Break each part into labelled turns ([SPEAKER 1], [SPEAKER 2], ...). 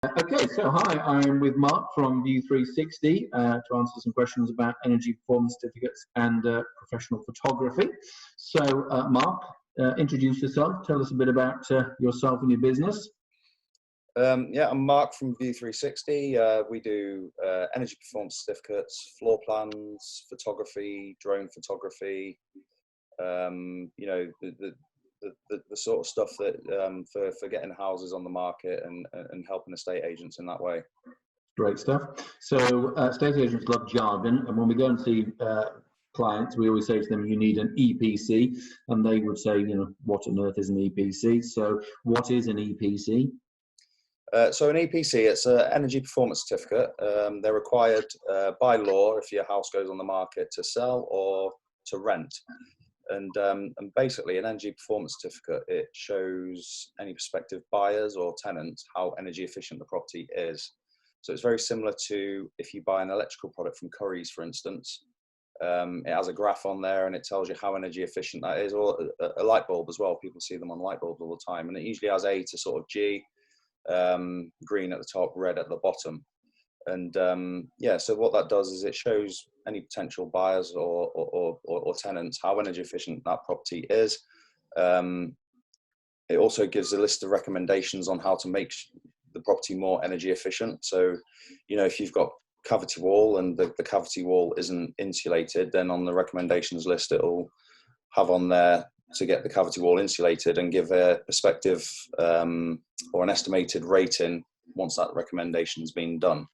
[SPEAKER 1] Okay, so hi, I'm with Mark from View 360 to answer some questions about energy performance certificates and professional photography. So, Mark, introduce yourself. Tell us a bit about yourself and your business.
[SPEAKER 2] Yeah, I'm Mark from View 360. We do energy performance certificates, floor plans, photography, drone photography. You know, the sort of stuff that for getting houses on the market and helping estate agents in that way.
[SPEAKER 1] Great stuff. So estate agents love jargon, and when we go and see clients, we always say to them, you need an EPC, and they would say, you know, what on earth is an EPC? So what is an EPC?
[SPEAKER 2] So an EPC, it's an energy performance certificate. They're required by law if your house goes on the market to sell or to rent. And basically an energy performance certificate, it shows any prospective buyers or tenants how energy efficient the property is. So it's very similar to if you buy an electrical product from Curry's, for instance. It has a graph on there and it tells you how energy efficient that is, or a light bulb as well. People see them on light bulbs all the time, and it usually has A to sort of G, green at the top, red at the bottom. And yeah, so what that does is it shows any potential buyers or tenants how energy efficient that property is. It also gives a list of recommendations on how to make the property more energy efficient. So, you know, if you've got cavity wall and the cavity wall isn't insulated, then on the recommendations list it'll have on there to get the cavity wall insulated and give a perspective or an estimated rating once that recommendation's been done.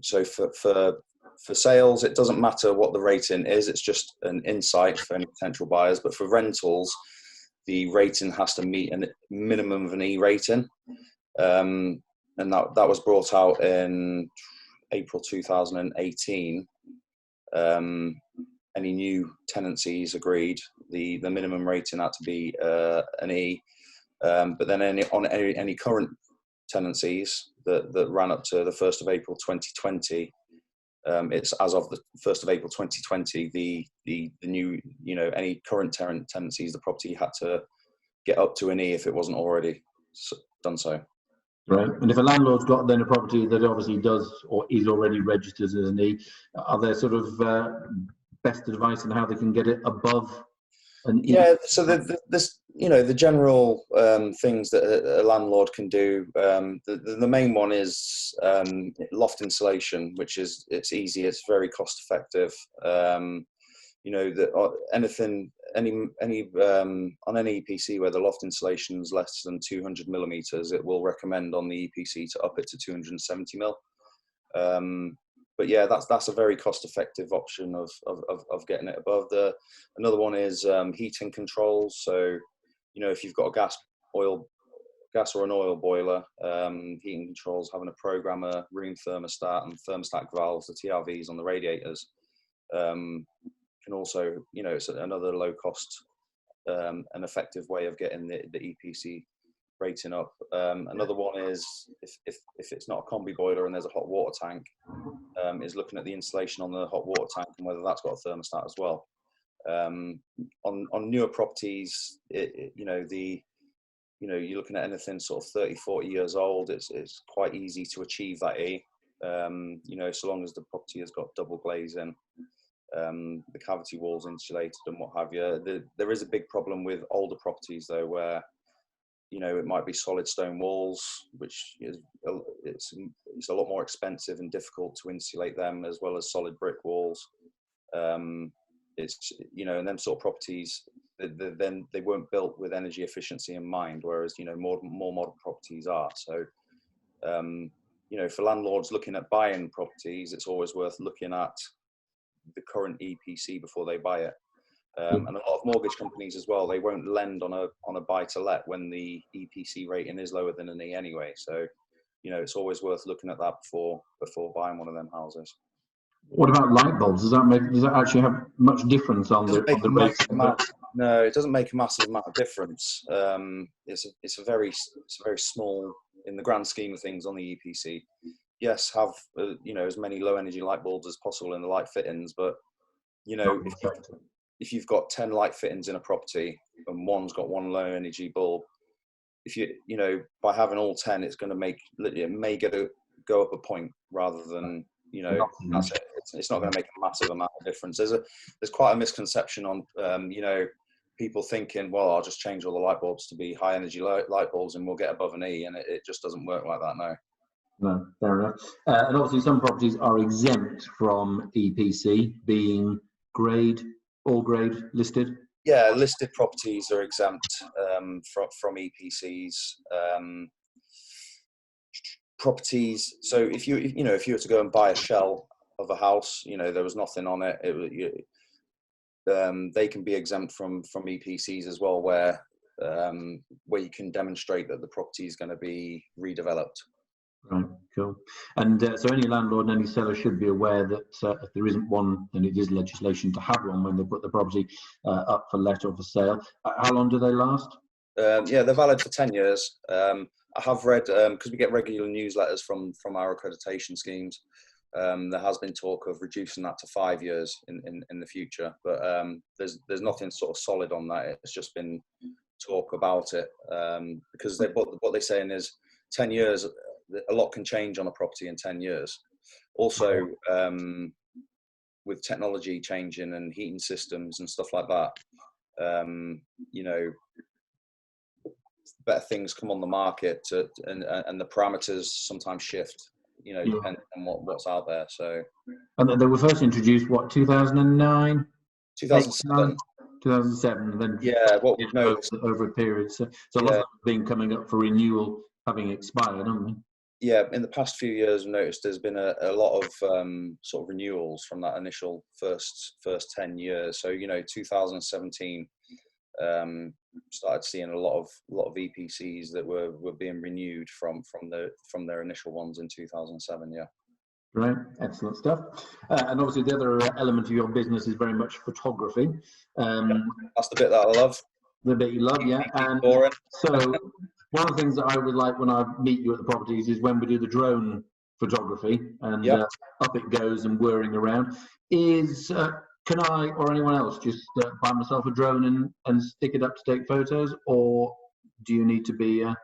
[SPEAKER 2] So for sales, it doesn't matter what the rating is, it's just an insight for any potential buyers. But for rentals, the rating has to meet a minimum of an E rating. And that was brought out in April 2018. Any new tenancies agreed, the minimum rating had to be an E. But then any current tenancies that ran up to the 1st of April 2020, it's as of the 1st of April 2020, the new, you know, any current tenancies, the property had to get up to an E if it wasn't already done so.
[SPEAKER 1] Right, and if a landlord's got then a property that obviously does or is already registered as an E, are there sort of best advice on how they can get it above an E?
[SPEAKER 2] Yeah, so this, you know, the general things that a landlord can do. The main one is loft insulation, which is it's easy, it's very cost effective. You know, anything on any EPC where the loft insulation is less than 200 millimeters, it will recommend on the EPC to up it to 270 mil. But yeah, that's a very cost-effective option of getting it above. Another one is heating controls. So, you know, if you've got a gas or an oil boiler, heating controls, having a programmer, room thermostat, and thermostat valves, the TRVs on the radiators, can also, you know, it's another low-cost and effective way of getting the EPC rating up. Another one is if it's not a combi boiler and there's a hot water tank, is looking at the insulation on the hot water tank and whether that's got a thermostat as well. On newer properties, you know, you're looking at anything sort of 30-40 years old, it's quite easy to achieve that E. You know, so long as the property has got double glazing, the cavity walls insulated and what have you. There is a big problem with older properties though, where, you know, it might be solid stone walls, which is it's a lot more expensive and difficult to insulate them, as well as solid brick walls. It's, you know, and them sort of properties, then they weren't built with energy efficiency in mind, whereas, you know, more modern properties are. So, you know, for landlords looking at buying properties, it's always worth looking at the current EPC before they buy it. And a lot of mortgage companies as well, they won't lend on a buy to let when the EPC rating is lower than an E anyway. So, you know, it's always worth looking at that before buying one of them houses.
[SPEAKER 1] What about light bulbs? Does that actually have much difference on the rates?
[SPEAKER 2] No, it doesn't make a massive amount of difference. It's a very small in the grand scheme of things on the EPC. Yes, have you know, as many low energy light bulbs as possible in the light fittings, but you know, if you've got 10 light fittings in a property and one's got one low energy bulb, if you know, by having all 10, it's going to make, it may go up a point rather than, you know, that's it. It's not going to make a massive amount of difference. There's quite a misconception on, you know, people thinking, well, I'll just change all the light bulbs to be high energy light bulbs and we'll get above an E, and it just doesn't work like that, no.
[SPEAKER 1] No, fair enough. And obviously some properties are exempt from EPC, being all grade listed.
[SPEAKER 2] Yeah, listed properties are exempt from EPCs. Properties. So if you were to go and buy a shell of a house, you know, there was nothing on it. They can be exempt from EPCs as well, where you can demonstrate that the property is going to be redeveloped.
[SPEAKER 1] Right, cool. And so any landlord and any seller should be aware that if there isn't one, then it is legislation to have one when they put the property up for let or for sale. How long do they last?
[SPEAKER 2] Yeah, they're valid for 10 years. I have read, because we get regular newsletters from our accreditation schemes, there has been talk of reducing that to 5 years in the future, but there's nothing sort of solid on that. It's just been talk about it, because what they're saying is 10 years, a lot can change on a property in 10 years. Also, with technology changing and heating systems and stuff like that, you know, better things come on the market and the parameters sometimes shift, you know, depending on what's out there. So,
[SPEAKER 1] and they were first introduced, what, 2009?
[SPEAKER 2] 2007.
[SPEAKER 1] 2007, and then
[SPEAKER 2] yeah, what we've noticed
[SPEAKER 1] over a period. So a lot of them have been coming up for renewal, having expired, haven't they?
[SPEAKER 2] Yeah, in the past few years, I've noticed there's been a lot of sort of renewals from that initial first 10 years. So, you know, 2017 started seeing a lot of EPCs that were being renewed from their initial ones in 2007. Yeah.
[SPEAKER 1] Right, excellent stuff. And obviously, the other element of your business is very much photography.
[SPEAKER 2] That's the bit that I love.
[SPEAKER 1] The bit you love, yeah. And
[SPEAKER 2] boring.
[SPEAKER 1] So one of the things that I would like when I meet you at the properties is when we do the drone photography, and up it goes and whirring around. Can I or anyone else just buy myself a drone and stick it up to take photos, or do you need to be?
[SPEAKER 2] I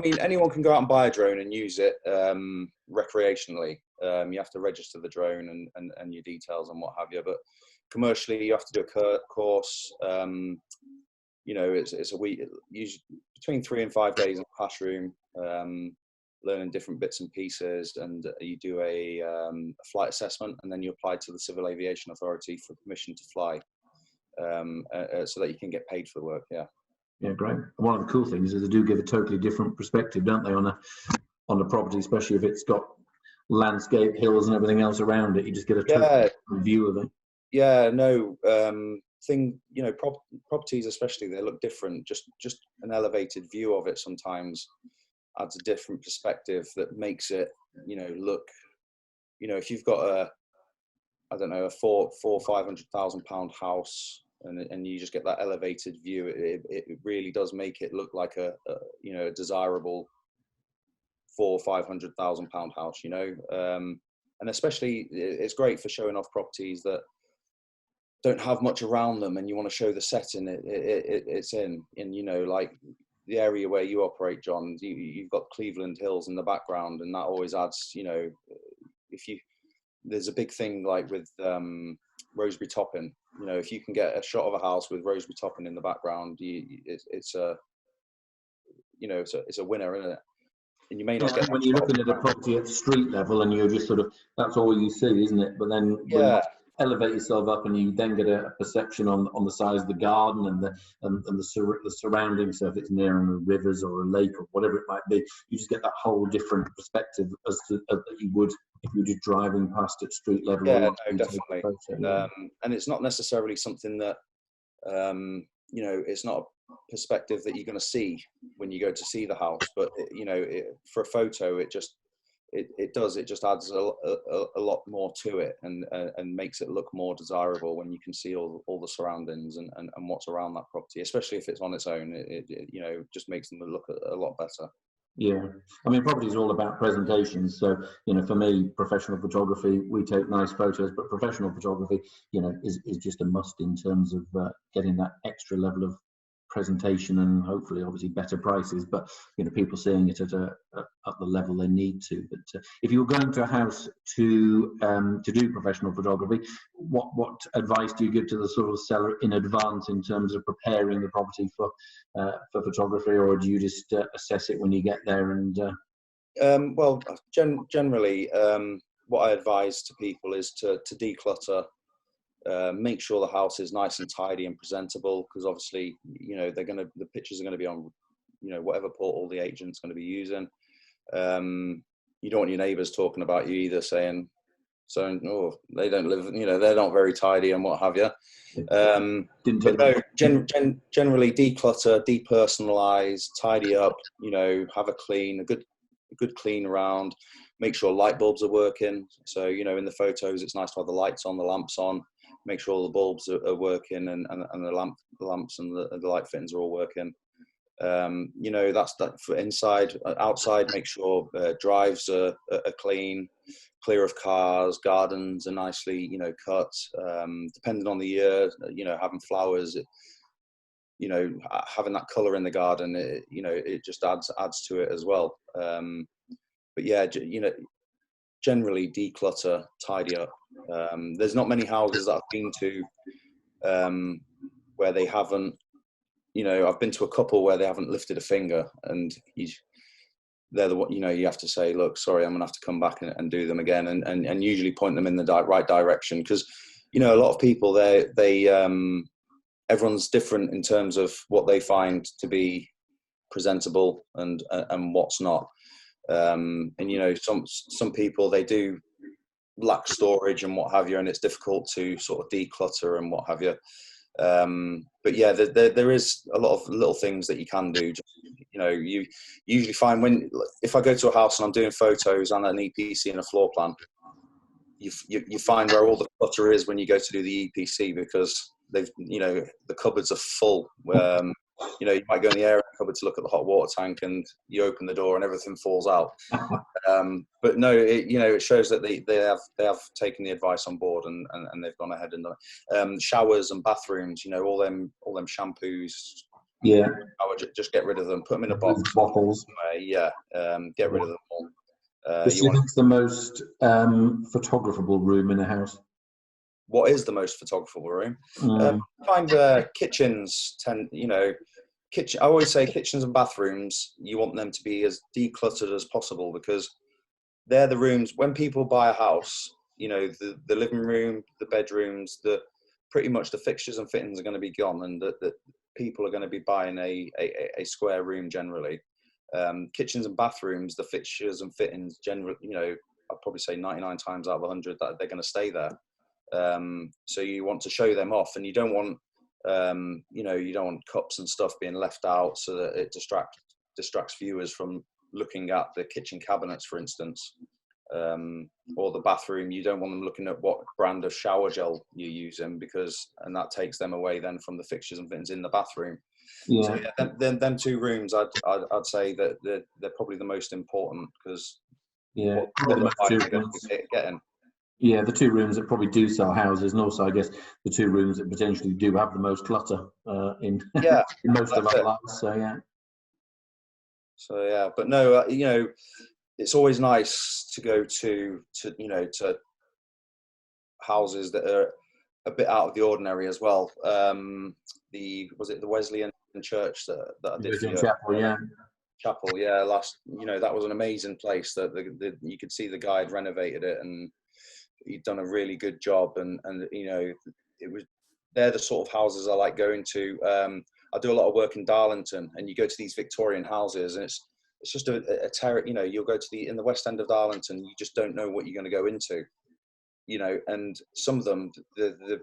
[SPEAKER 2] mean, anyone can go out and buy a drone and use it recreationally. You have to register the drone and your details and what have you. But commercially, you have to do a course. You know, it's a week, usually between 3 and 5 days in the classroom, learning different bits and pieces, and you do a flight assessment, and then you apply to the Civil Aviation Authority for permission to fly, so that you can get paid for the work. Yeah.
[SPEAKER 1] Yeah, great. One of the cool things is they do give a totally different perspective, don't they, on a property, especially if it's got landscape, hills, and everything else around it. You just get a total different view of it.
[SPEAKER 2] Yeah, no. You know, properties especially, they look different. Just an elevated view of it sometimes adds a different perspective that makes it, you know, look, you know, if you've got a £400,000-500,000 house and you just get that elevated view, it really does make it look like a you know, a desirable £400,000-500,000 house, you know. And especially it's great for showing off properties that don't have much around them, and you want to show the setting it's in. And, you know, like the area where you operate, John, you've got Cleveland Hills in the background, and that always adds, you know, there's a big thing like with Roseberry topping. You know, if you can get a shot of a house with Roseberry topping in the background, it's a winner, isn't it? And you may not get
[SPEAKER 1] when you're looking at a property at street level and you're just sort of, that's all you see, isn't it? But then when you elevate yourself up and you then get a perception on the size of the garden and the surroundings, so if it's near rivers or a lake or whatever it might be, you just get that whole different perspective as you would if you were just driving past at street level.
[SPEAKER 2] Yeah, no, definitely. And it's not necessarily something that you know, it's not a perspective that you're going to see when you go to see the house, but you know, for a photo, it just adds a lot more to it, and makes it look more desirable when you can see all the surroundings and what's around that property, especially if it's on its own. It you know, just makes them look a lot better.
[SPEAKER 1] Yeah, I mean, property is all about presentations. So, you know, for me, professional photography, we take nice photos, but professional photography, you know, is just a must in terms of getting that extra level of presentation and hopefully obviously better prices, but you know, people seeing it at the level they need to. But if you were going to a house to do professional photography, what advice do you give to the sort of seller in advance in terms of preparing the property for photography, or do you just assess it when you get there? And
[SPEAKER 2] well, generally, what I advise to people is to declutter. Make sure the house is nice and tidy and presentable, because obviously, you know, the pictures are going to be on, you know, whatever portal the agent's going to be using. You don't want your neighbours talking about you either, saying, so, oh, they don't live, you know, they're not very tidy and what have you. But no, generally declutter, depersonalize, tidy up, you know, have a good clean around, make sure light bulbs are working. So, you know, in the photos, it's nice to have the lights on, the lamps on, make sure all the bulbs are working, and the lamps and the light fittings are all working. You know, that's that for inside. Outside, make sure drives are clean, clear of cars, gardens are nicely, you know, cut. Depending on the year, you know, having flowers, you know, having that colour in the garden, you know, it just adds to it as well. But yeah, you know, generally declutter, tidy up. There's not many houses that I've been to where they haven't, you know, I've been to a couple where they haven't lifted a finger, and they're the one, you know, you have to say, look, sorry, I'm gonna have to come back and do them again, and usually point them in the right direction, because, you know, a lot of people, everyone's different in terms of what they find to be presentable and what's not. And you know, some people, they do lack storage and what have you, and it's difficult to sort of declutter and what have you. But yeah, there is a lot of little things that you can do. Just, you know, you usually find if I go to a house and I'm doing photos and an EPC and a floor plan, you find where all the clutter is when you go to do the EPC, because you know, the cupboards are full. You know, you might go in the area cupboard to look at the hot water tank, and you open the door and everything falls out. But no, you know, it shows that they have taken the advice on board, and they've gone ahead and done it. Showers and bathrooms, you know, all them shampoos.
[SPEAKER 1] Yeah,
[SPEAKER 2] I would just get rid of them, put them in a box.
[SPEAKER 1] Bottles.
[SPEAKER 2] Yeah, get rid of them all.
[SPEAKER 1] Do you think it's the most photographable room in a house?
[SPEAKER 2] What is the most photographable room? I find kitchens you know, I always say kitchens and bathrooms, you want them to be as decluttered as possible, because they're the rooms, when people buy a house, you know, the living room, the bedrooms, pretty much the fixtures and fittings are going to be gone, and the people are going to be buying a square room generally. Kitchens and bathrooms, the fixtures and fittings generally, you know, I'd probably say 99 times out of 100 that they're going to stay there. So you want to show them off, and you don't want, you know, you don't want cups and stuff being left out so that it distracts viewers from looking at the kitchen cabinets, for instance, or the bathroom. You don't want them looking at what brand of shower gel you're using, and that takes them away then from the fixtures and fittings in the bathroom. Yeah. So yeah, them two rooms, I'd say that they're probably the most important, because
[SPEAKER 1] yeah,
[SPEAKER 2] getting.
[SPEAKER 1] Yeah, the two rooms that probably do sell houses, and also I guess the two rooms that potentially do have the most clutter in most of our lives. So yeah.
[SPEAKER 2] So yeah, but no, you know, it's always nice to go to you know, to houses that are a bit out of the ordinary as well. Was it the Wesleyan church that I did? Chapel, yeah. You know, that was an amazing place. That you could see the guy had renovated it, and he'd done a really good job, and you know, they're the sort of houses I like going to. I do a lot of work in Darlington, and you go to these Victorian houses, and it's just a terror. You know, you'll go to in the West End of Darlington, you just don't know what you're going to go into. You know, and some of them, the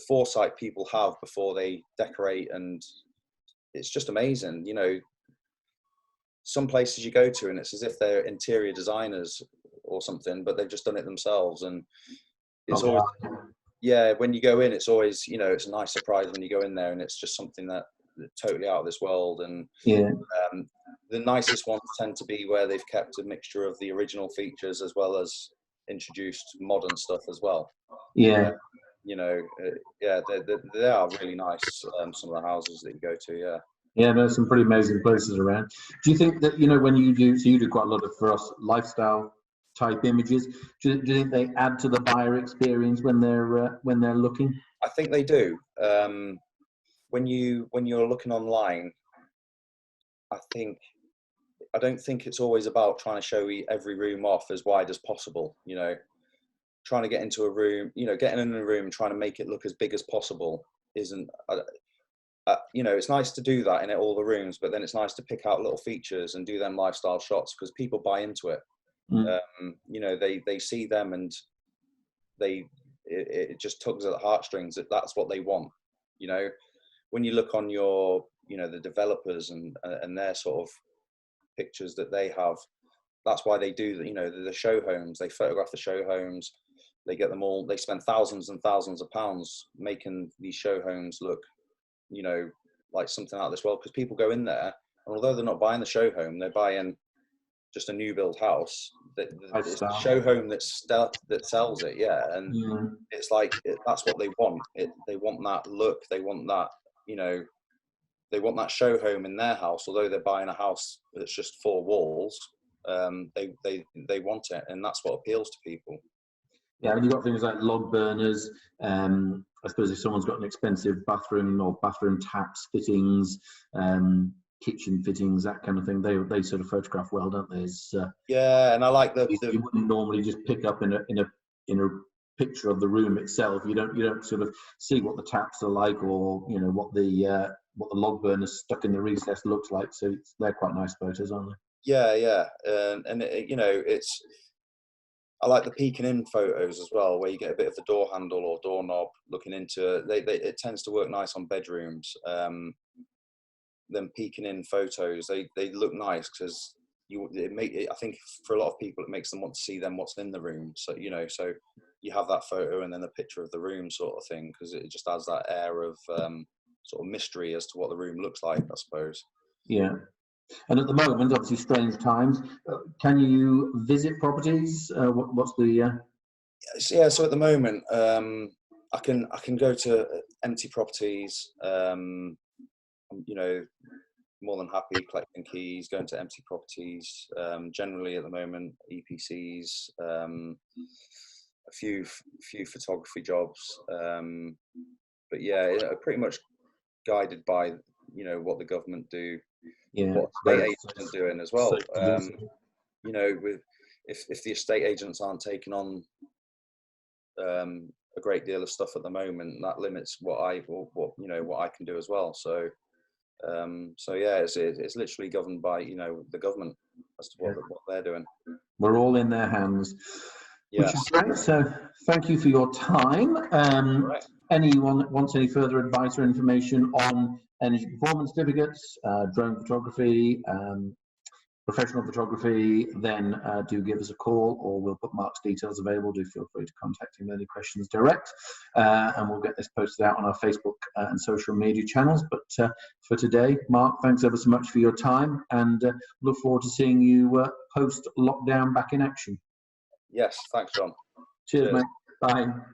[SPEAKER 2] foresight people have before they decorate, and it's just amazing. You know, some places you go to, and it's as if they're interior designers or something, but they've just done it themselves, and it's always, yeah, when you go in, it's always, you know, it's a nice surprise when you go in there, and it's just something that's totally out of this world. And
[SPEAKER 1] yeah,
[SPEAKER 2] the nicest ones tend to be where they've kept a mixture of the original features as well as introduced modern stuff as well.
[SPEAKER 1] Yeah.
[SPEAKER 2] you know, yeah, they are really nice. Some of the houses that you go to, yeah.
[SPEAKER 1] Yeah, there's some pretty amazing places around. Do you think that, you know, when you do, so you do quite a lot of, for us, lifestyle type images, do you think they add to the buyer experience when they're looking?
[SPEAKER 2] I think they do. When you're looking online, I don't think it's always about trying to show every room off as wide as possible. You know, trying to get into a room, you know, getting in a room, trying to make it look as big as possible isn't. You know, it's nice to do that in all the rooms, but then it's nice to pick out little features and do them lifestyle shots because people buy into it. You know, they see them and it just tugs at the heartstrings. That's what they want. You know, when you look on your, you know, the developers and their sort of pictures that they have, that's why they do, you know, the show homes. They photograph the show homes. They get them all. They spend thousands and thousands of pounds making these show homes look, you know, like something out of this world, because people go in there and although they're not buying the show home, they're buying just a new build house. It's the show home that sells it, yeah. And it's like that's what they want. They want that look. They want that, you know, they want that show home in their house. Although they're buying a house that's just 4 walls, they want it, and that's what appeals to people.
[SPEAKER 1] Yeah, and you've got things like log burners. I suppose if someone's got an expensive bathroom or bathroom taps, fittings, kitchen fittings, that kind of thing, they sort of photograph well, don't they?
[SPEAKER 2] Yeah, and I like
[SPEAKER 1] you wouldn't normally just pick up in a picture of the room itself. You don't sort of see what the taps are like, or you know what the log burner stuck in the recess looks like. So they're quite nice photos, aren't they?
[SPEAKER 2] Yeah, and you know, I like the peeking in photos as well, where you get a bit of the door handle or doorknob looking into. It tends to work nice on bedrooms. Them peeking in photos, they look nice because I think for a lot of people it makes them want to see what's in the room. So you know, so you have that photo and then a picture of the room sort of thing, because it just adds that air of sort of mystery as to what the room looks like, I suppose.
[SPEAKER 1] Yeah. And at the moment, obviously strange times, can you visit properties? What's the...
[SPEAKER 2] Yeah, so at the moment, I can go to empty properties. You know, more than happy collecting keys, going to empty properties. Generally at the moment, EPCs, a few photography jobs. But yeah, pretty much guided by, you know, what the government do.
[SPEAKER 1] Yeah,
[SPEAKER 2] what estate agents are doing as well. You know, if the estate agents aren't taking on a great deal of stuff at the moment, that limits what I can do as well. So yeah, it's literally governed by, you know, the government as to what they're doing.
[SPEAKER 1] We're all in their hands.
[SPEAKER 2] Yeah.
[SPEAKER 1] Which is great. So thank you for your time.
[SPEAKER 2] Right.
[SPEAKER 1] Anyone that wants any further advice or information on energy performance certificates, drone photography, professional photography, then do give us a call, or we'll put Mark's details available. Do feel free to contact him with any questions direct, and we'll get this posted out on our Facebook and social media channels. But for today, Mark, thanks ever so much for your time, and look forward to seeing you post-lockdown back in action.
[SPEAKER 2] Yes, thanks, John.
[SPEAKER 1] Cheers, mate. Bye.